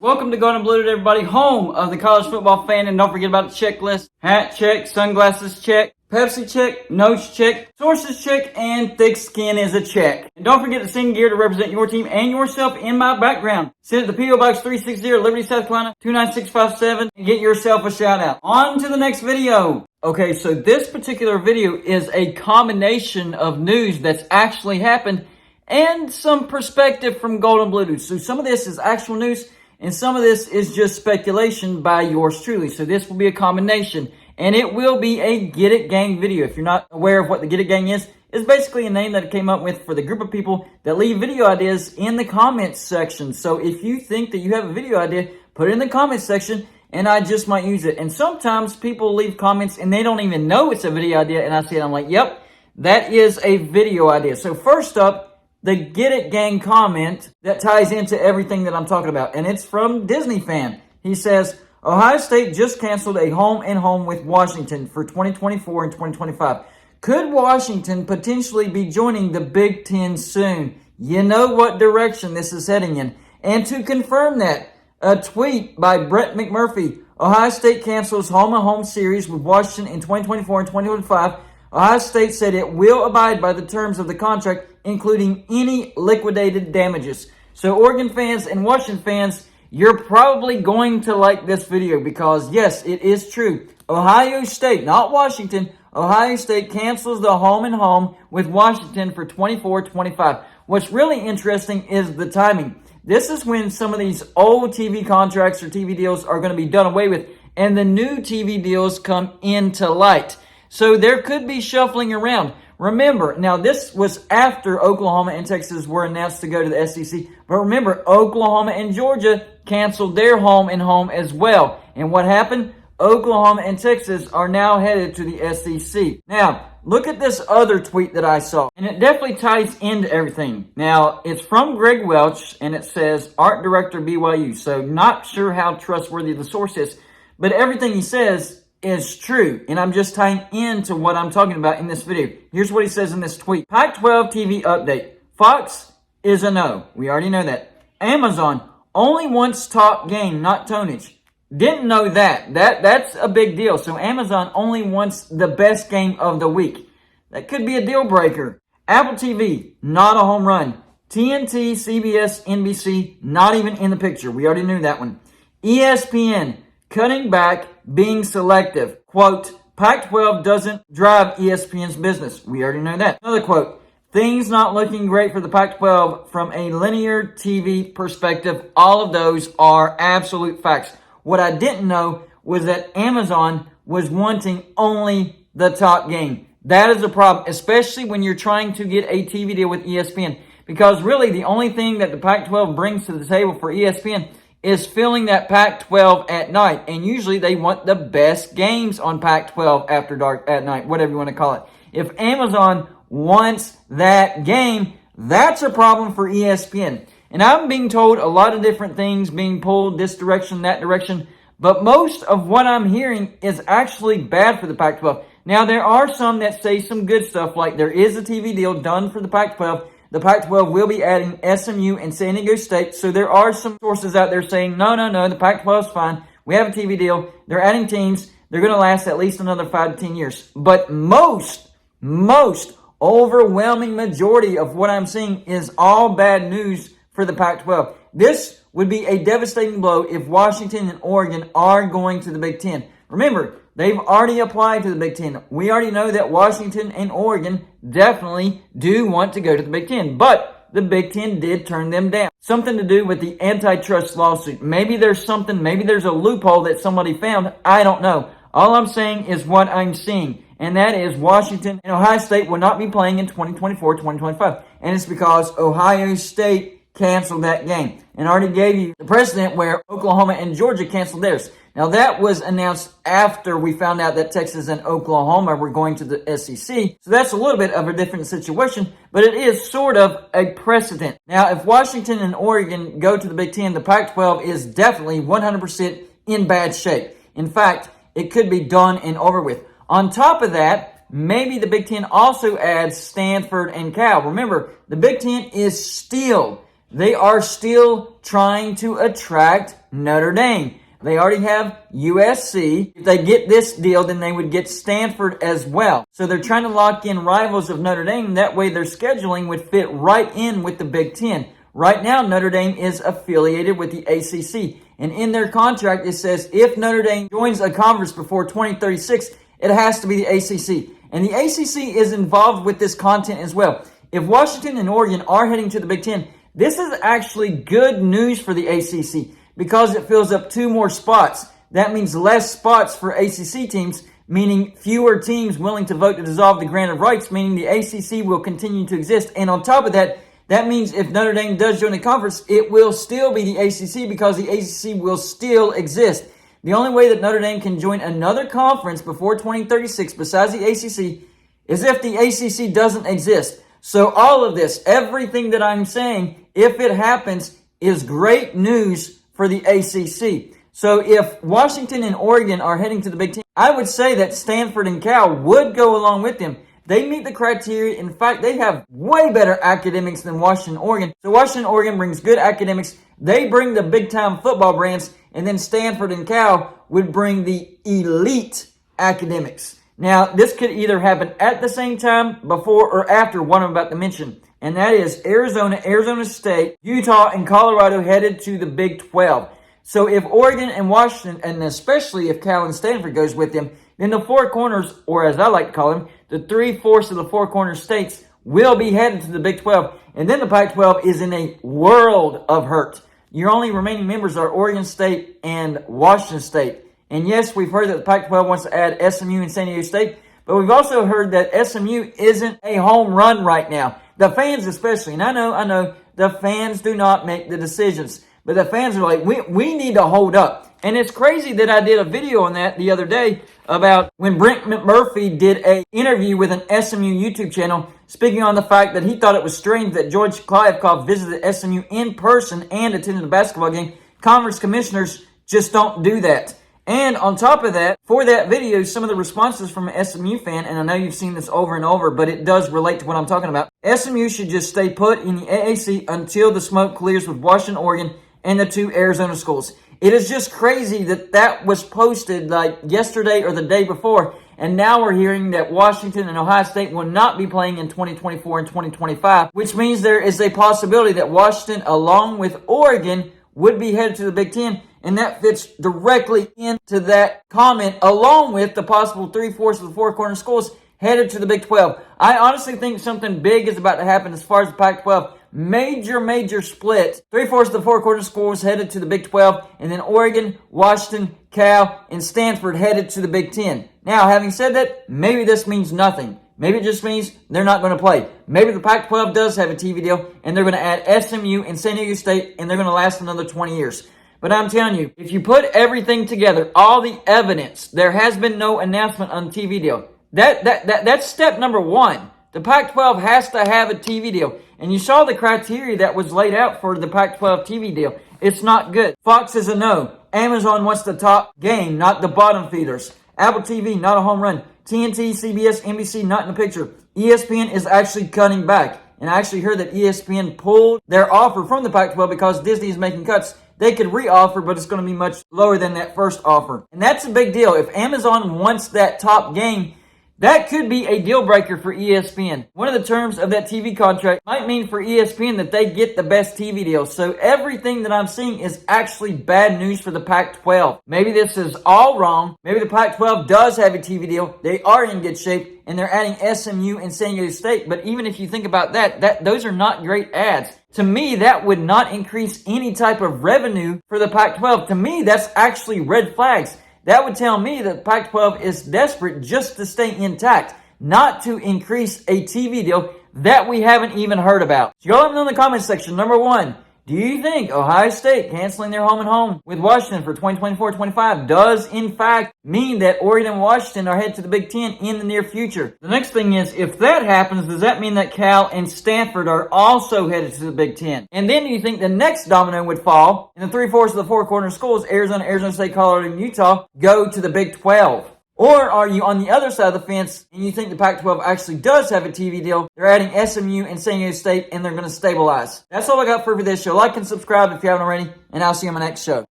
Welcome to Gold and Blue, everybody, home of the college football fan. And don't forget about the checklist. Hat check, sunglasses check, Pepsi check, notes check, sources check, and thick skin is a check. And don't forget to send gear to represent your team and yourself in my background. Send it to P.O. Box 360, Liberty, South Carolina, 29657, and get yourself a shout out. On to the next video. Okay, so this particular video is a combination of news that's actually happened and some perspective from Gold and Blue. So some of this is actual news, and some of this is just speculation by yours truly. So this will be a combination. And it will be a Get It Gang video. If you're not aware of what the Get It Gang is, it's basically a name that I came up with for the group of people that leave video ideas in the comments section. So if you think that you have a video idea, put it in the comments section, and I just might use it. And sometimes people leave comments and they don't even know it's a video idea. And I see it, I'm like, yep, that is a video idea. So first up, the Get It Gang comment that ties into everything that I'm talking about. And it's from Disney Fan. He says, Ohio State just canceled a home-and-home with Washington for 2024 and 2025. Could Washington potentially be joining the Big Ten soon? You know what direction this is heading in. And to confirm that, a tweet by Brett McMurphy, Ohio State cancels home-and-home series with Washington in 2024 and 2025. Ohio State said it will abide by the terms of the contract, including any liquidated damages. So Oregon fans and Washington fans, you're probably going to like this video because, yes, it is true. Ohio State, not Washington, Ohio State cancels the home-and-home with Washington for 24-25. What's really interesting is the timing. This is when some of these old TV contracts or TV deals are going to be done away with, and the new TV deals come into light. So there could be shuffling around. Remember, now this was after Oklahoma and Texas were announced to go to the SEC. But remember, Oklahoma and Georgia canceled their home-and-home as well. And what happened? Oklahoma and Texas are now headed to the SEC. Now, look at this other tweet that I saw. And it definitely ties into everything. Now, it's from Greg Welch, and it says, Art Director BYU. So not sure how trustworthy the source is. But everything he says is true, and I'm just tying into what I'm talking about in this video. Here's what he says in this tweet. Pac-12 TV update. Fox is a no. We already know that. Amazon only wants top game, not tonnage. Didn't know that. That's a big deal. So Amazon only wants the best game of the week. That could be a deal breaker. Apple TV, not a home run. TNT, CBS, NBC, not even in the picture. We already knew that one. ESPN, cutting back, being selective. Quote, Pac-12 doesn't drive ESPN's business. We already know that. Another quote, things not looking great for the Pac-12 from a linear TV perspective. All of those are absolute facts. What I didn't know was that Amazon was wanting only the top game. That is a problem, especially when you're trying to get a TV deal with ESPN. Because really the only thing that the Pac-12 brings to the table for ESPN is filling that Pac-12 at night. And usually they want the best games on Pac-12 after dark at night, whatever you want to call it. If Amazon wants that game, that's a problem for ESPN. And I'm being told a lot of different things being pulled this direction, that direction. But most of what I'm hearing is actually bad for the Pac-12. Now, there are some that say some good stuff, like there is a TV deal done for the Pac-12. The Pac-12 will be adding SMU and San Diego State. So there are some sources out there saying, no, the Pac-12 is fine. We have a TV deal. They're adding teams. They're going to last at least another 5 to 10 years. But most overwhelming majority of what I'm seeing is all bad news for the Pac-12. This would be a devastating blow if Washington and Oregon are going to the Big Ten. Remember, they've already applied to the Big Ten. We already know that Washington and Oregon definitely do want to go to the Big Ten, but the Big Ten did turn them down. Something to do with the antitrust lawsuit. Maybe there's a loophole that somebody found. I don't know. All I'm saying is what I'm seeing, and that is Washington and Ohio State will not be playing in 2024-2025. And it's because Ohio State canceled that game and already gave you the precedent where Oklahoma and Georgia canceled theirs. Now, that was announced after we found out that Texas and Oklahoma were going to the SEC. So that's a little bit of a different situation, but it is sort of a precedent. Now, if Washington and Oregon go to the Big Ten, the Pac-12 is definitely 100% in bad shape. In fact, it could be done and over with. On top of that, maybe the Big Ten also adds Stanford and Cal. Remember, the Big Ten is still they are still trying to attract Notre Dame. They already have USC. If they get this deal, then they would get Stanford as well. So they're trying to lock in rivals of Notre Dame. That way their scheduling would fit right in with the Big Ten. Right now, Notre Dame is affiliated with the ACC. And in their contract, it says if Notre Dame joins a conference before 2036, it has to be the ACC. And the ACC is involved with this content as well. If Washington and Oregon are heading to the Big Ten, this is actually good news for the ACC because it fills up 2 more spots. That means less spots for ACC teams, meaning fewer teams willing to vote to dissolve the grant of rights, meaning the ACC will continue to exist. And on top of that, that means if Notre Dame does join the conference, it will still be the ACC because the ACC will still exist. The only way that Notre Dame can join another conference before 2036 besides the ACC is if the ACC doesn't exist. So all of this, everything that I'm saying, if it happens, is great news for the ACC. So if Washington and Oregon are heading to the Big Ten, I would say that Stanford and Cal would go along with them. They meet the criteria. In fact, they have way better academics than Washington and Oregon. So Washington and Oregon brings good academics. They bring the big-time football brands, and then Stanford and Cal would bring the elite academics. Now, this could either happen at the same time, before, or after one I'm about to mention. And that is Arizona, Arizona State, Utah, and Colorado headed to the Big 12. So if Oregon and Washington, and especially if Cal and Stanford goes with them, then the 4 corners, or as I like to call them, the 3/4 of the 4 corner states will be headed to the Big 12. And then the Pac-12 is in a world of hurt. Your only remaining members are Oregon State and Washington State. And yes, we've heard that the Pac-12 wants to add SMU and San Diego State, but we've also heard that SMU isn't a home run right now. The fans especially, and I know, the fans do not make the decisions, but the fans are like, we need to hold up. And it's crazy that I did a video on that the other day about when Brent McMurphy did an interview with an SMU YouTube channel, speaking on the fact that he thought it was strange that George Kliavkoff visited SMU in person and attended a basketball game. Conference commissioners just don't do that. And on top of that, for that video, some of the responses from an SMU fan, and I know you've seen this over and over, but it does relate to what I'm talking about. SMU should just stay put in the AAC until the smoke clears with Washington, Oregon, and the 2 Arizona schools. It is just crazy that that was posted like yesterday or the day before, and now we're hearing that Washington and Ohio State will not be playing in 2024 and 2025, which means there is a possibility that Washington, along with Oregon, would be headed to the Big Ten. And that fits directly into that comment, along with the possible 3/4 of the 4 corner schools headed to the Big 12. I honestly think something big is about to happen as far as the Pac-12. Major split. 3/4 of the 4 corner schools headed to the Big 12, and then Oregon, Washington, Cal, and Stanford headed to the Big 10. Now, having said that, maybe this means nothing. Maybe it just means they're not going to play. Maybe the Pac-12 does have a TV deal, and they're going to add SMU and San Diego State, and they're going to last another 20 years. But I'm telling you, if you put everything together, all the evidence, there has been no announcement on the TV deal. That's step number 1. The Pac-12 has to have a TV deal. And you saw the criteria that was laid out for the Pac-12 TV deal. It's not good. Fox is a no. Amazon wants the top game, not the bottom feeders. Apple TV, not a home run. TNT, CBS, NBC, not in the picture. ESPN is actually cutting back. And I actually heard that ESPN pulled their offer from the Pac-12 because Disney is making cuts. They could re-offer, but it's going to be much lower than that first offer. And that's a big deal. If Amazon wants that top game, that could be a deal breaker for ESPN. One of the terms of that TV contract might mean for ESPN that they get the best TV deal. So everything that I'm seeing is actually bad news for the Pac-12. Maybe this is all wrong. Maybe the Pac-12 does have a TV deal. They are in good shape, and they're adding SMU and San Diego State. But even if you think about that those are not great ads. To me, that would not increase any type of revenue for the Pac-12. To me, that's actually red flags. That would tell me that Pac-12 is desperate just to stay intact, not to increase a TV deal that we haven't even heard about. So y'all let me know in the comment section. Number 1, do you think Ohio State canceling their home with Washington for 2024-25 does in fact mean that Oregon and Washington are headed to the Big Ten in the near future? The next thing is, if that happens, does that mean that Cal and Stanford are also headed to the Big Ten? And then do you think the next domino would fall and the 3/4 of the 4 corner schools, Arizona, Arizona State, Colorado, and Utah, go to the Big 12? Or are you on the other side of the fence and you think the Pac-12 actually does have a TV deal? They're adding SMU and San Diego State and they're going to stabilize. That's all I got for this show. Like and subscribe if you haven't already, and I'll see you on my next show.